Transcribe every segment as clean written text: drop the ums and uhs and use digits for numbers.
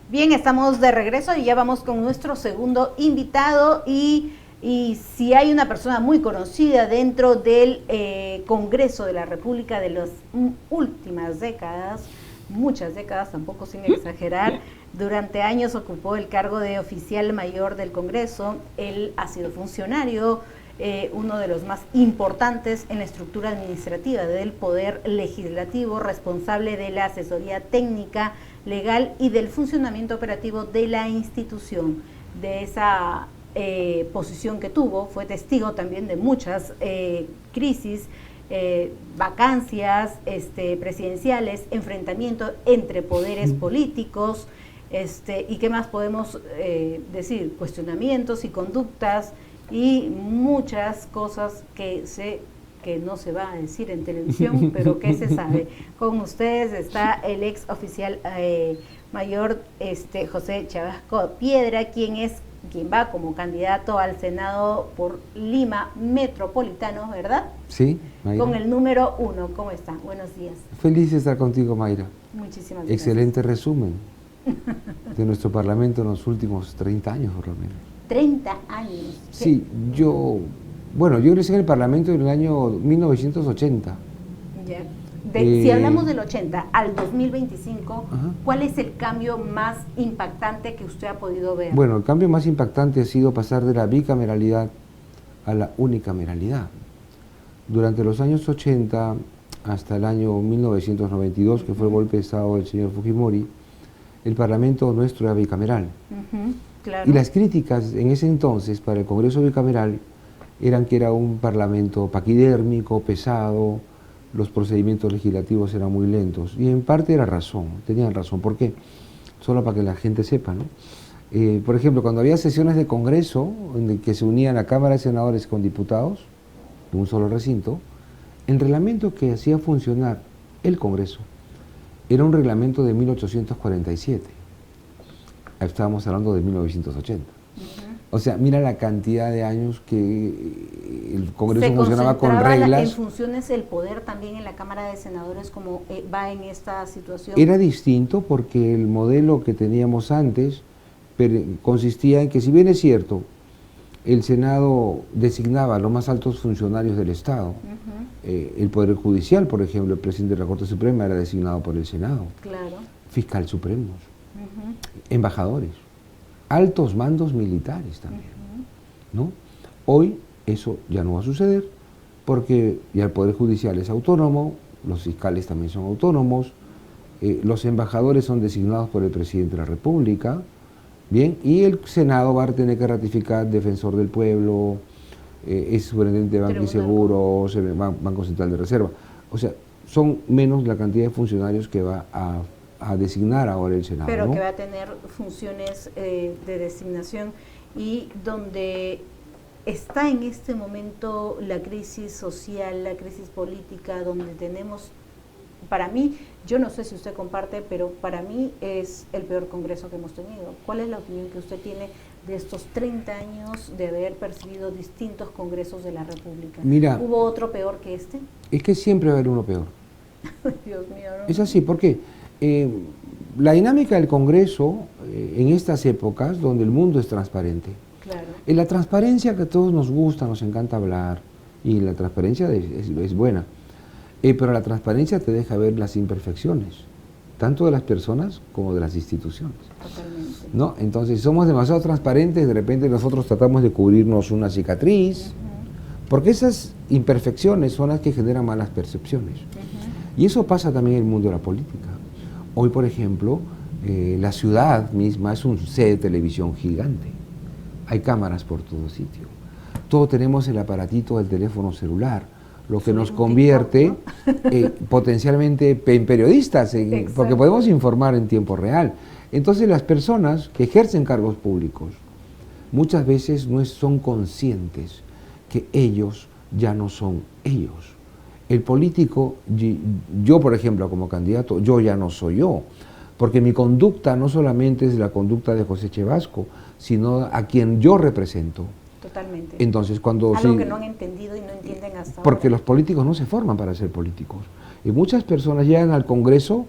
Bien, estamos de regreso y ya vamos con nuestro segundo invitado y si hay una persona muy conocida dentro del Congreso de la República de las últimas décadas, muchas décadas, tampoco sin exagerar, durante años ocupó el cargo de oficial mayor del Congreso, él ha sido funcionario, uno de los más importantes en la estructura administrativa del Poder Legislativo, responsable de la asesoría técnica, legal y del funcionamiento operativo de la institución. De esa posición que tuvo, fue testigo también de muchas crisis, vacancias presidenciales, enfrentamientos entre poderes políticos, y qué más podemos decir, cuestionamientos y conductas y muchas cosas que no se va a decir en televisión, pero que se sabe. Con ustedes está el ex oficial mayor José Chavasco Piedra, quien va como candidato al Senado por Lima Metropolitano, ¿verdad? Sí, Mayra. Con el número 1. ¿Cómo está? Buenos días. Feliz de estar contigo, Mayra. Muchísimas gracias. Excelente resumen de nuestro Parlamento en los últimos 30 años, por lo menos. 30 años. Sí, yo ingresé en el Parlamento en el año 1980. Ya. Si hablamos del 80 al 2025, ¿cuál es el cambio más impactante que usted ha podido ver? Bueno, el cambio más impactante ha sido pasar de la bicameralidad a la unicameralidad. Durante los años 80 hasta el año 1992, que fue el golpe de Estado del señor Fujimori, el Parlamento nuestro era bicameral. Claro. Y las críticas en ese entonces para el Congreso bicameral eran que era un parlamento paquidérmico, pesado, los procedimientos legislativos eran muy lentos. Y en parte era razón, tenían razón. ¿Por qué? Solo para que la gente sepa, ¿no? Por ejemplo, cuando había sesiones de Congreso, en que se unían la Cámara de Senadores con diputados, en un solo recinto, el reglamento que hacía funcionar el Congreso era un reglamento de 1847. Estábamos hablando de 1980. O sea, mira la cantidad de años que el Congreso funcionaba con reglas. ¿En funciones el poder también en la Cámara de Senadores como va en esta situación? Era distinto porque el modelo que teníamos antes consistía en que, si bien es cierto, el Senado designaba a los más altos funcionarios del Estado, el Poder Judicial, por ejemplo, el presidente de la Corte Suprema era designado por el Senado, claro. Fiscal supremos, embajadores, altos mandos militares también, ¿no? Hoy eso ya no va a suceder porque ya el Poder Judicial es autónomo, los fiscales también son autónomos, los embajadores son designados por el presidente de la República, bien, y el Senado va a tener que ratificar defensor del pueblo, es superintendente de Banco y Seguros, Banco Central de Reserva. O sea, son menos la cantidad de funcionarios que va a designar ahora el Senado. Pero ¿no? que va a tener funciones de designación y donde está en este momento la crisis social, la crisis política, donde tenemos, para mí, yo no sé si usted comparte, pero para mí es el peor Congreso que hemos tenido. ¿Cuál es la opinión que usted tiene de estos 30 años de haber percibido distintos Congresos de la República? Mira, ¿hubo otro peor que este? Es que siempre va a haber uno peor. Dios mío, ¿no? Es así, ¿por qué? La dinámica del Congreso en estas épocas donde el mundo es transparente. Claro. La transparencia que a todos nos gusta, nos encanta hablar, y la transparencia es buena, pero la transparencia te deja ver las imperfecciones, tanto de las personas como de las instituciones. Totalmente. ¿No? Entonces, si somos demasiado transparentes, de repente nosotros tratamos de cubrirnos una cicatriz, porque esas imperfecciones son las que generan malas percepciones. Y eso pasa también en el mundo de la política. Hoy, por ejemplo, la ciudad misma es un set de televisión gigante. Hay cámaras por todo sitio. Todos tenemos el aparatito del teléfono celular, lo que nos convierte potencialmente en periodistas, porque podemos informar en tiempo real. Entonces las personas que ejercen cargos públicos muchas veces no son conscientes que ellos ya no son ellos. El político, yo por ejemplo como candidato, yo ya no soy yo, porque mi conducta no solamente es la conducta de José Chavasco, sino a quien yo represento. Totalmente. Entonces, cuando algo que no han entendido y no entienden hasta porque ahora. Los políticos no se forman para ser políticos. Y muchas personas llegan al Congreso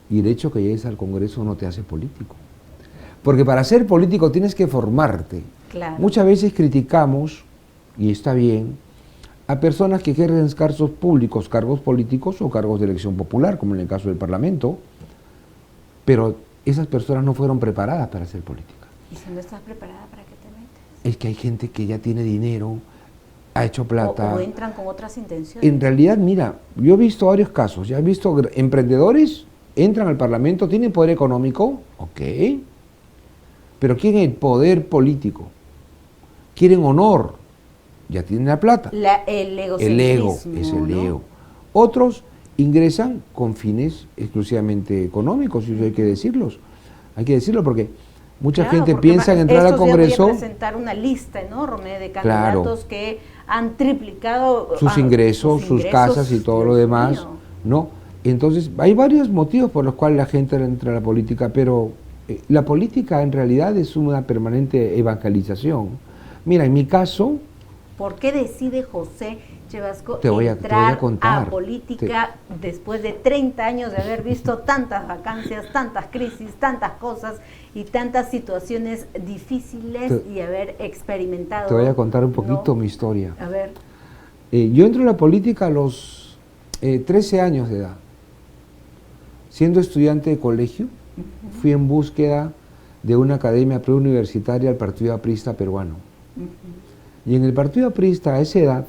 y el hecho que llegues al Congreso no te hace político. Porque para ser político tienes que formarte. Claro. Muchas veces criticamos, y está bien, a personas que ejercen cargos públicos, cargos políticos o cargos de elección popular, como en el caso del Parlamento, pero esas personas no fueron preparadas para hacer política. ¿Y si no estás preparada, para qué te metes? Es que hay gente que ya tiene dinero, ha hecho plata. O entran con otras intenciones. En realidad, mira, yo he visto varios casos, ya he visto emprendedores, entran al Parlamento, tienen poder económico, ok, pero quieren el poder político, quieren honor, ya tienen la plata. El ego, es el ¿no? ego. Otros ingresan con fines exclusivamente económicos, y eso hay que decirlos. Hay que decirlo porque mucha gente piensa en entrar al Congreso. Voy a presentar una lista enorme de candidatos que han triplicado sus ingresos, sus casas y todo lo demás, ¿no? Entonces, hay varios motivos por los cuales la gente entra a la política, pero la política en realidad es una permanente evangelización. Mira, en mi caso... ¿Por qué decide José Chevasco entrar a política después de 30 años de haber visto tantas vacancias, tantas crisis, tantas cosas y tantas situaciones difíciles y haber experimentado? Te voy a contar un poquito mi historia. A ver. Yo entro a la política a los 13 años de edad. Siendo estudiante de colegio, fui en búsqueda de una academia preuniversitaria al Partido Aprista peruano. Y en el Partido Aprista, a esa edad,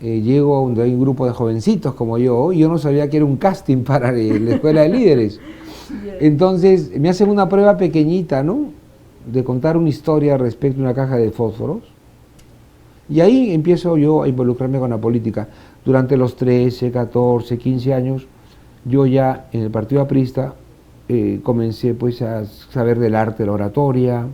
llego a donde hay un grupo de jovencitos como yo, y yo no sabía que era un casting para la Escuela de Líderes. Entonces, me hacen una prueba pequeñita, ¿no?, de contar una historia respecto a una caja de fósforos. Y ahí empiezo yo a involucrarme con la política. Durante los 13, 14, 15 años, yo ya en el Partido Aprista comencé pues a saber del arte de la oratoria,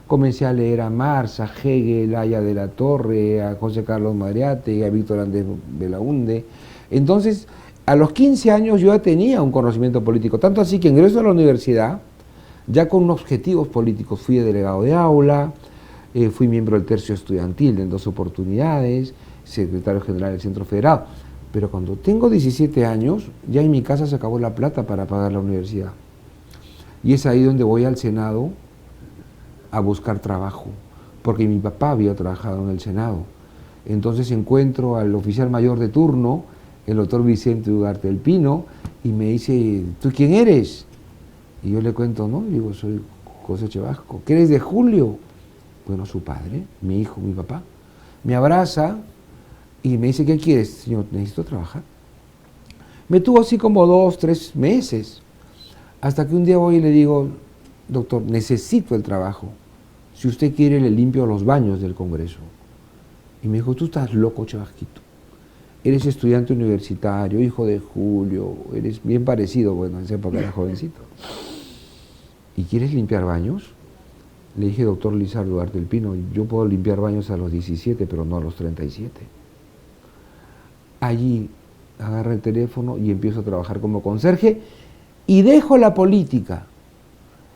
comencé a leer a Marx, a Hegel, a Aya de la Torre, a José Carlos Madriate, a Víctor Andrés Belaunde. Entonces, a los 15 años yo ya tenía un conocimiento político, tanto así que ingreso a la universidad, ya con objetivos políticos. Fui delegado de aula, fui miembro del tercio estudiantil en 2 oportunidades, secretario general del Centro Federado. Pero cuando tengo 17 años, ya en mi casa se acabó la plata para pagar la universidad. Y es ahí donde voy al Senado a buscar trabajo, porque mi papá había trabajado en el Senado. Entonces encuentro al oficial mayor de turno, el doctor Vicente Ugarte del Pino, y me dice, ¿tú quién eres? Y yo le cuento, no, y digo, soy José Chevasco. ¿Qué eres de Julio? Bueno, su padre, mi hijo, mi papá. Me abraza y me dice, ¿qué quieres? Señor, necesito trabajar. Me tuvo así como 2, 3 meses, hasta que un día voy y le digo, doctor, necesito el trabajo. Si usted quiere, le limpio los baños del Congreso. Y me dijo, tú estás loco, Chevasquito. Eres estudiante universitario, hijo de Julio, eres bien parecido, bueno, en esa época era jovencito. ¿Y quieres limpiar baños? Le dije, doctor Lizardo Ugarte del Pino, yo puedo limpiar baños a los 17, pero no a los 37. Allí agarro el teléfono y empiezo a trabajar como conserje y dejo la política.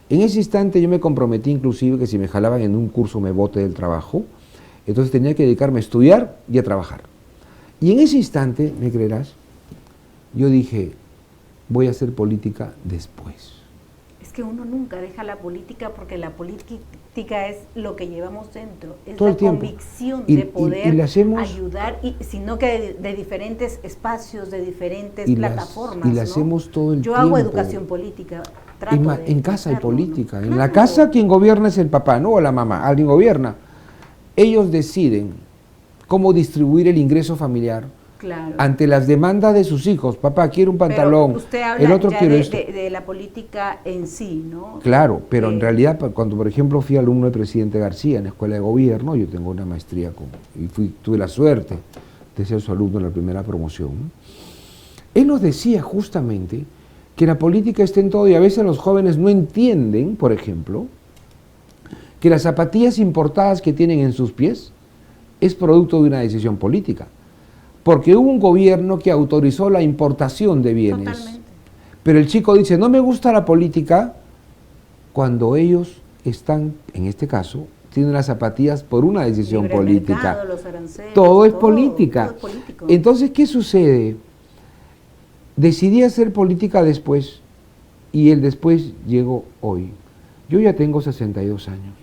En ese instante yo me comprometí inclusive que si me jalaban en un curso me bote del trabajo, entonces tenía que dedicarme a estudiar y a trabajar. Y en ese instante, ¿me creerás?, yo dije, voy a hacer política después. Es que uno nunca deja la política porque la política es lo que llevamos dentro, es todo la el tiempo. Convicción de poder y ayudar, sino que de diferentes espacios, de diferentes plataformas. Y la hacemos todo el tiempo. Yo hago educación política. En casa hay política. ¿No? En la casa quien gobierna es el papá, no o la mamá, alguien gobierna. Ellos deciden cómo distribuir el ingreso familiar. Claro. Ante las demandas de sus hijos. Papá, quiero un pantalón. Pero usted habla el otro ya quiere de la política en sí, ¿no? Claro, pero en realidad, cuando por ejemplo fui alumno del presidente García en la Escuela de Gobierno, yo tengo una maestría y tuve la suerte de ser su alumno en la primera promoción. Él nos decía justamente que la política está en todo y a veces los jóvenes no entienden, por ejemplo, que las zapatillas importadas que tienen en sus pies es producto de una decisión política. Porque hubo un gobierno que autorizó la importación de bienes. Totalmente. Pero el chico dice, no me gusta la política, cuando ellos están, en este caso, tienen las zapatillas por una decisión Libre política. Mercado, los aranceles, todo es política. Todo es político. Entonces, ¿qué sucede? Decidí hacer política después, y el después llegó hoy. Yo ya tengo 62 años.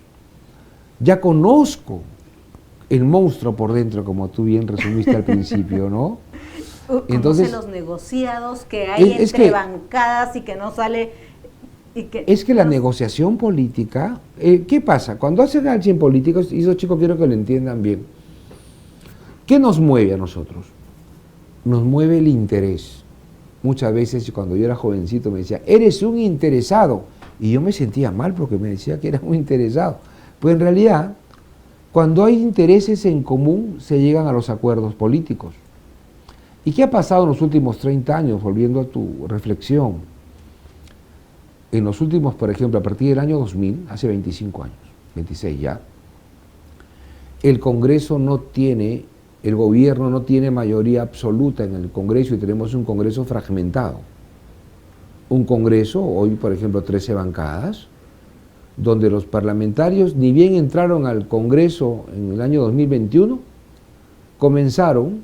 Ya conozco el monstruo por dentro, como tú bien resumiste al principio, ¿no? Entonces, los negociados que hay entre bancadas y que no sale... Es que la negociación política, ¿qué pasa? Cuando hacen alguien político, y esos chicos quiero que lo entiendan bien, ¿qué nos mueve a nosotros? Nos mueve el interés. Muchas veces cuando yo era jovencito me decía, eres un interesado, y yo me sentía mal porque me decía que era un interesado. Pues en realidad, cuando hay intereses en común, se llegan a los acuerdos políticos. ¿Y qué ha pasado en los últimos 30 años? Volviendo a tu reflexión. En los últimos, por ejemplo, a partir del año 2000, hace 25 años, 26 ya, el Congreso no tiene, el gobierno no tiene mayoría absoluta en el Congreso y tenemos un Congreso fragmentado. Un Congreso, hoy por ejemplo 13 bancadas, donde los parlamentarios, ni bien entraron al Congreso en el año 2021, comenzaron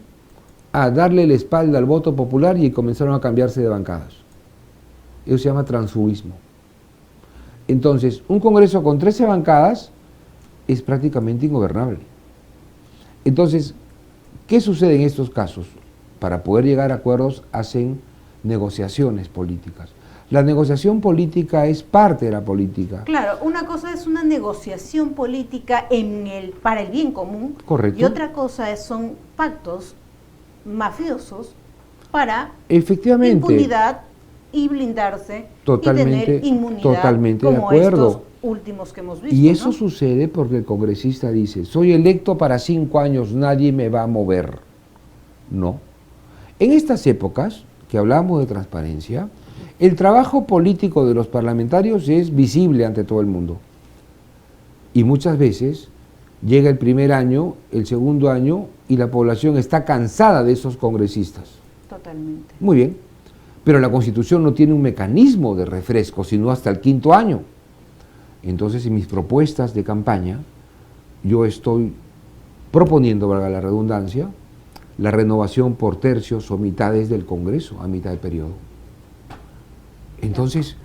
a darle la espalda al voto popular y comenzaron a cambiarse de bancadas. Eso se llama transfugismo. Entonces, un Congreso con 13 bancadas es prácticamente ingobernable. Entonces, ¿qué sucede en estos casos? Para poder llegar a acuerdos hacen negociaciones políticas. La negociación política es parte de la política. Claro, una cosa es una negociación política para el bien común. Correcto. Y otra cosa son pactos mafiosos para efectivamente impunidad y blindarse totalmente, y tener inmunidad totalmente como de acuerdo. Estos últimos que hemos visto. Y eso ¿no? sucede porque el congresista dice, soy electo para 5 años, nadie me va a mover. No. En estas épocas, que hablamos de transparencia, el trabajo político de los parlamentarios es visible ante todo el mundo. Y muchas veces llega el primer año, el segundo año, y la población está cansada de esos congresistas. Totalmente. Muy bien, pero la Constitución no tiene un mecanismo de refresco, sino hasta el 5º año. Entonces, en mis propuestas de campaña, yo estoy proponiendo, valga la redundancia, la renovación por tercios o mitades del Congreso a mitad del periodo. Entonces...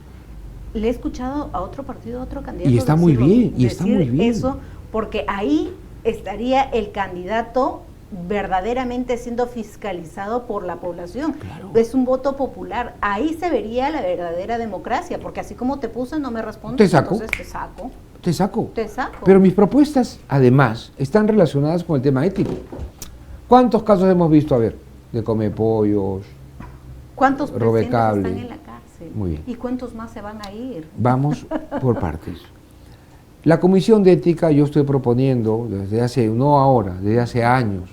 Le he escuchado a otro partido, a otro candidato. Y está muy bien, y está muy bien. Eso, porque ahí estaría el candidato verdaderamente siendo fiscalizado por la población. Claro. Es un voto popular. Ahí se vería la verdadera democracia, porque así como te puse, no me respondes. Te saco. Entonces te saco. Te saco. Te saco. Pero mis propuestas, además, están relacionadas con el tema ético. ¿Cuántos casos hemos visto, a ver, de comepollos, ¿Cuántos presidentes robecable? están en la cárcel? Muy bien. ¿Y cuántos más se van a ir? Vamos por partes. La Comisión de Ética yo estoy proponiendo desde hace, no ahora, desde hace años.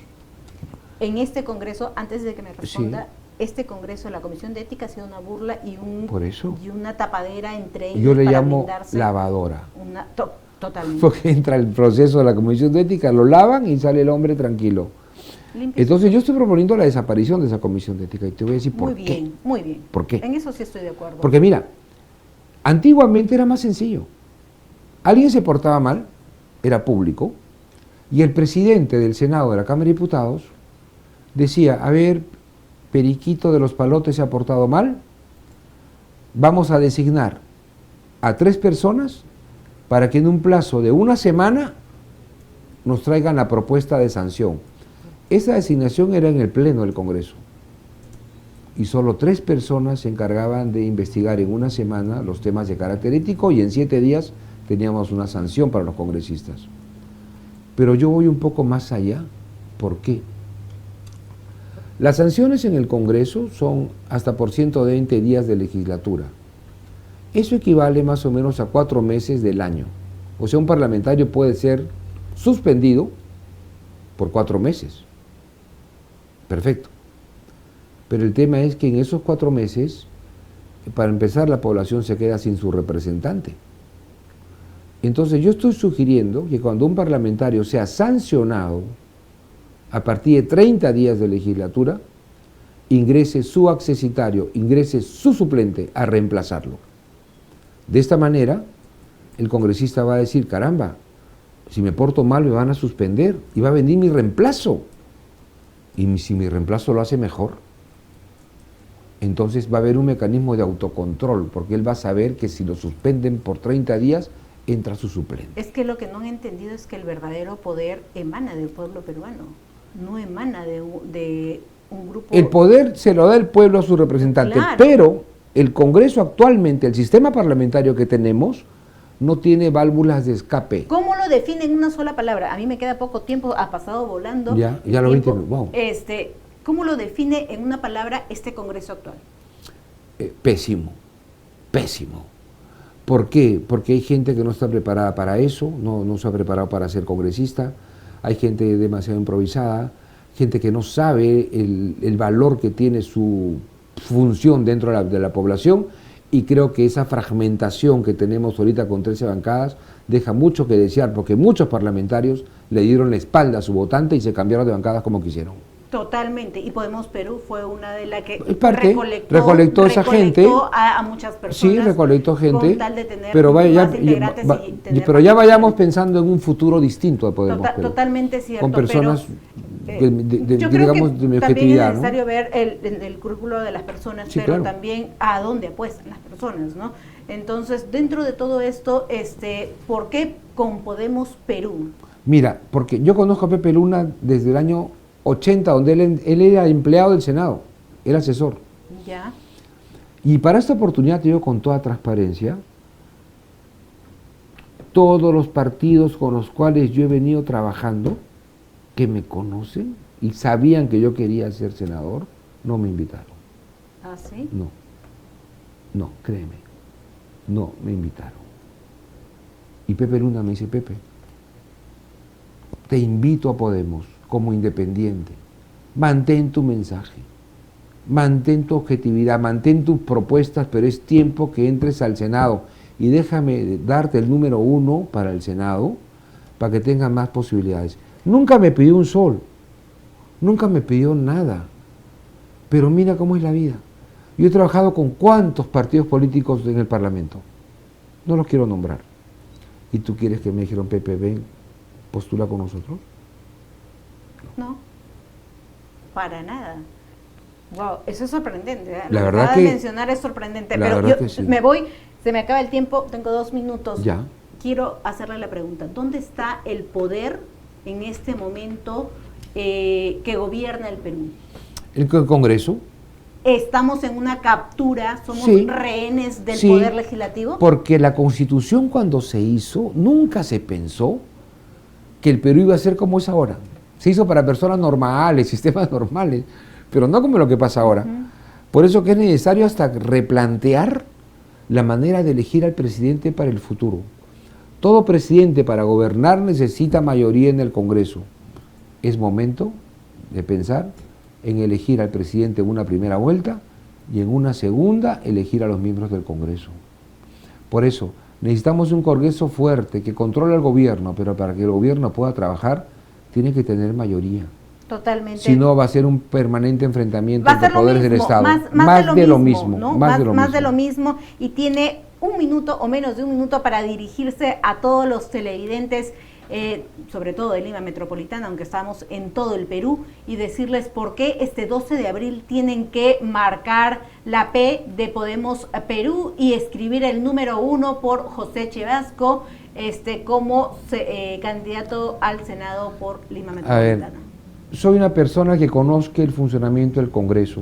En este Congreso, antes de que me responda, Sí. Este Congreso, la Comisión de Ética ha sido una burla y Por eso. y una tapadera entre ellos. Yo le para llamo blindarse. lavadora. Totalmente. Porque entra el proceso de la Comisión de Ética, lo lavan y sale el hombre tranquilo. Limpio. Entonces yo estoy proponiendo la desaparición de esa Comisión de Ética y te voy a decir por Muy qué. bien, muy bien. ¿Por qué? En eso sí estoy de acuerdo. Porque mira, antiguamente era más sencillo. Alguien se portaba mal, era público, y el presidente del Senado de la Cámara de Diputados decía, a ver, Periquito de los Palotes se ha portado mal, vamos a designar a 3 personas para que en un plazo de 1 semana nos traigan la propuesta de sanción. Esa designación era en el Pleno del Congreso. Y solo 3 personas se encargaban de investigar en 1 semana los temas de carácter ético y en 7 días teníamos una sanción para los congresistas. Pero yo voy un poco más allá. ¿Por qué? Las sanciones en el Congreso son hasta por 120 días de legislatura. Eso equivale más o menos a 4 meses del año. O sea, un parlamentario puede ser suspendido por 4 meses. Perfecto. Pero el tema es que en esos 4 meses, para empezar, la población se queda sin su representante. Entonces yo estoy sugiriendo que cuando un parlamentario sea sancionado a partir de 30 días de legislatura, ingrese su accesitario, ingrese su suplente a reemplazarlo. De esta manera, el congresista va a decir, caramba, si me porto mal me van a suspender y va a venir mi reemplazo. Y si mi reemplazo lo hace mejor. entonces va a haber un mecanismo de autocontrol, porque él va a saber que si lo suspenden por 30 días, entra su suplente. Es que lo que no han entendido es que el verdadero poder emana del pueblo peruano, no emana de un grupo... El poder se lo da el pueblo a su representante, Claro. pero el Congreso actualmente, el sistema parlamentario que tenemos, no tiene válvulas de escape. ¿Cómo lo define en una sola palabra? A mí me queda poco tiempo, ha pasado volando. Ya el lo tiempo. entiendo, wow. ¿Cómo lo define en una palabra este Congreso actual? Pésimo, pésimo. ¿Por qué? Porque hay gente que no está preparada para eso, no se ha preparado para ser congresista, hay gente demasiado improvisada, gente que no sabe el valor que tiene su función dentro de la población, y creo que esa fragmentación que tenemos ahorita con 13 bancadas deja mucho que desear, porque muchos parlamentarios le dieron la espalda a su votante y se cambiaron de bancadas como quisieron. Totalmente, y Podemos Perú fue una de las que recolectó esa gente a muchas personas. Sí, recolectó gente, con tal de tener pero, más integrantes y tener pero ya vayamos pensando en un futuro distinto de Podemos Perú. Totalmente cierto. Con personas yo creo digamos, que de mi también es objetividad, necesario ¿no? ver el currículo de las personas, Sí, pero claro. también a dónde apuestan las personas, ¿no? Entonces, dentro de todo esto, ¿por qué con Podemos Perú? Mira, porque yo conozco a Pepe Luna desde el año 80, donde él era empleado del Senado, era asesor. Ya. Y para esta oportunidad, te digo con toda transparencia, todos los partidos con los cuales yo he venido trabajando, que me conocen y sabían que yo quería ser senador, no me invitaron. ¿Ah, sí? No, créeme, no me invitaron. Y Pepe Luna me dice, Pepe, te invito a Podemos como independiente, mantén tu mensaje, mantén tu objetividad, mantén tus propuestas, pero es tiempo que entres al Senado y déjame darte el número 1 para el Senado, para que tengas más posibilidades. Nunca me pidió un sol, nunca me pidió nada, pero mira cómo es la vida. Yo he trabajado con cuántos partidos políticos en el Parlamento, no los quiero nombrar. ¿Y tú quieres que me dijeron, Pepe, ven, postula con nosotros? No, para nada. Wow, eso es sorprendente. ¿Eh? La Lo verdad acabas de que- mencionar es sorprendente, la pero verdad yo que sí. me voy, se me acaba el tiempo, tengo 2 minutos. Ya. Quiero hacerle la pregunta, ¿dónde está el poder en este momento que gobierna el Perú? El Congreso. ¿Estamos en una captura, somos Sí. rehenes del Sí, poder legislativo? Porque la Constitución cuando se hizo, nunca se pensó que el Perú iba a ser como es ahora. Se hizo para personas normales, sistemas normales, pero no como lo que pasa ahora. Por eso que es necesario hasta replantear la manera de elegir al presidente para el futuro. Todo presidente para gobernar necesita mayoría en el Congreso. Es momento de pensar en elegir al presidente en una primera vuelta y en una segunda elegir a los miembros del Congreso. Por eso, necesitamos un Congreso fuerte que controle al gobierno, pero para que el gobierno pueda trabajar, tiene que tener mayoría. Totalmente. Si no, va a ser un permanente enfrentamiento Va a entre ser lo poderes del mismo, Estado. más de lo mismo, ¿no? Más de lo mismo, y tiene 1 minuto o menos de 1 minuto para dirigirse a todos los televidentes, sobre todo de Lima Metropolitana, aunque estamos en todo el Perú, y decirles por qué este 12 de abril tienen que marcar la P de Podemos Perú y escribir el número 1 por José Chevasco como candidato al Senado por Lima Metropolitana. Soy una persona que conozca el funcionamiento del Congreso,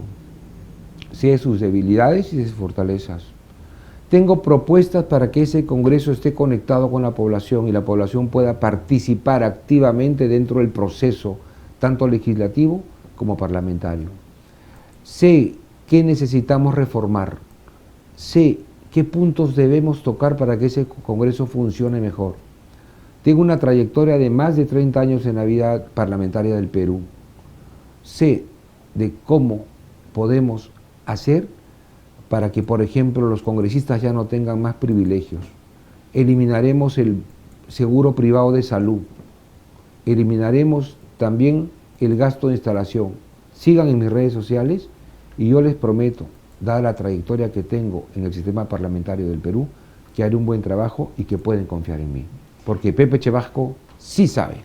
sé sus debilidades y sus fortalezas. Tengo propuestas para que ese Congreso esté conectado con la población y la población pueda participar activamente dentro del proceso, tanto legislativo como parlamentario. Sé qué necesitamos reformar, sé qué puntos debemos tocar para que ese Congreso funcione mejor. Tengo una trayectoria de más de 30 años en la vida parlamentaria del Perú. Sé de cómo podemos hacer para que, por ejemplo, los congresistas ya no tengan más privilegios. Eliminaremos el seguro privado de salud. Eliminaremos también el gasto de instalación. Sigan en mis redes sociales y yo les prometo, dada la trayectoria que tengo en el sistema parlamentario del Perú, que haré un buen trabajo y que pueden confiar en mí. Porque Pepe Chevasco sí sabe.